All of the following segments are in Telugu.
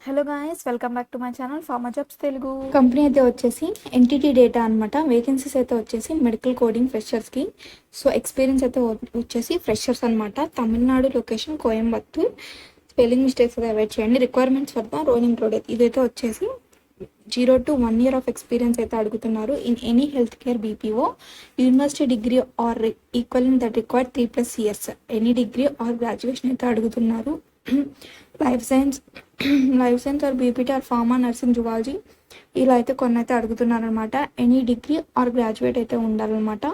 Hello guys, welcome back to my channel pharma jobs Telugu. Company అయితే వచ్చేసి ఎంటిటీ డేటా అనమాట. వేకెన్సీస్ అయితే వచ్చేసి మెడికల్ కోడింగ్ ఫ్రెషర్స్కి. సో ఎక్స్పీరియన్స్ అయితే వచ్చేసి ఫ్రెషర్స్ అనమాట. Tamil Nadu location Coimbatore. Spelling mistakes అయితే అవాయిడ్ చేయండి. Requirements for the role included. ఇదైతే వచ్చేసి 0 to 1 year ఆఫ్ ఎక్స్పీరియన్స్ అయితే అడుగుతున్నారు. In any health care BPO, university degree or equal in that required 3+ years. Any degree or graduation అయితే అడుగుతున్నారు. Life science or BPT or pharma, nursing, zoology ఇలా అయితే కొన్ని అయితే అడుగుతున్నారనమాట. ఎనీ డిగ్రీ ఆర్ గ్రాడ్యుయేట్ అయితే ఉండాలన్నమాట.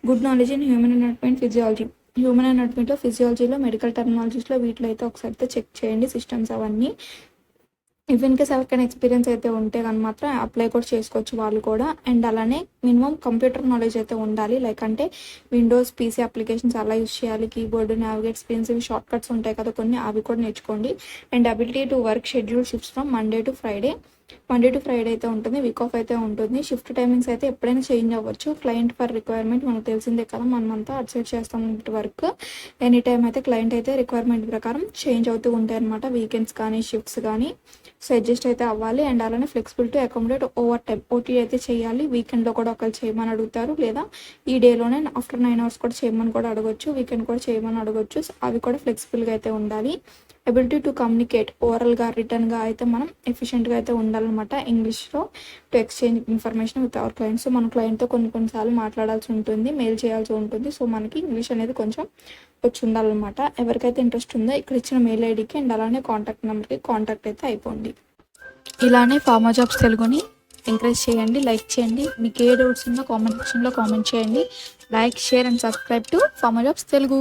Good knowledge in human anatomy, physiology. Human అనాటమీలో, ఫిజియాలజీలో, మెడికల్ టెర్మినాలజీస్లో వీటిలో అయితే ఒకసారి అయితే చెక్ చేయండి సిస్టమ్స్ అవన్నీ. ఇన్ కేస్ ఎవరికైనా ఎక్స్పీరియన్స్ అయితే ఉంటే కానీ మాత్రం అప్లై కూడా చేసుకోవచ్చు వాళ్ళు కూడా. అండ్ అలానే మినిమం కంప్యూటర్ నాలెడ్జ్ అయితే ఉండాలి. లైక్ అంటే విండోస్ పీసీ అప్లికేషన్స్ అలా యూస్ చేయాలి. కీబోర్డ్, నావిగేట్ స్క్రీన్స్, ఇవి షార్ట్ కట్స్ ఉంటాయి కదా కొన్ని, అవి కూడా నేర్చుకోండి. And ability to work schedule shifts from Monday to Friday అయితే ఉంటుంది. వీక్ ఆఫ్ అయితే ఉంటుంది. షిఫ్ట్ టైమింగ్స్ అయితే ఎప్పుడైనా చేంజ్ అవ్వచ్చు. క్లయింట్ ఫర్ రిక్వైర్మెంట్ మనకు తెలిసిందే కదా, మనమంతా అడ్సైడ్ చేస్తాం వర్క్. ఎనీ టైం అయితే క్లయింట్ అయితే రిక్వైర్మెంట్ ప్రకారం చేంజ్ అవుతూ ఉంటాయి అనమాట. వీకెండ్స్ కానీ షిఫ్ట్స్ కానీ. సో అడ్జస్ట్ అయితే అవ్వాలి. అండ్ అలానే flexible to accommodate over time, OT అయితే చేయాలి. వీకెండ్లో కూడా ఒకళ్ళు చేయమని అడుగుతారు, లేదా ఈ డేలోనే ఆఫ్టర్ 9 hours కూడా చేయమని కూడా అడగొచ్చు. వీకెండ్ కూడా చేయమని అడగొచ్చు. అవి కూడా ఫ్లెక్సిబుల్గా అయితే ఉండాలి. ఎబిలిటీ టు కమ్యూనికేట్, ఓరల్గా, రిటర్న్గా అయితే మనం ఎఫిషియెంట్గా అయితే ఉండాలన్నమాట. ఇంగ్లీష్లో to exchange information with our clients. మన క్లయింట్తో కొన్నిసార్లు మాట్లాడాల్సి ఉంటుంది, మెయిల్ చేయాల్సి ఉంటుంది. సో మనకి ఇంగ్లీష్ అనేది కొంచెం వచ్చి ఉండాలన్నమాట. ఎవరికైతే ఇంట్రెస్ట్ ఉందో ఇక్కడ ఇచ్చిన మెయిల్ ఐడికి అండ్ అలానే కాంటాక్ట్ నెంబర్కి కాంటాక్ట్ అయితే అయిపోండి. ఇలానే ఫార్మా జాబ్స్ తెలుగుని ఎంకరేజ్ చేయండి, లైక్ చేయండి. మీకు ఏ డౌట్స్ ఉన్నా కామెంట్ సెక్షన్లో కామెంట్ చేయండి. Like, share and subscribe to pharma jobs Telugu.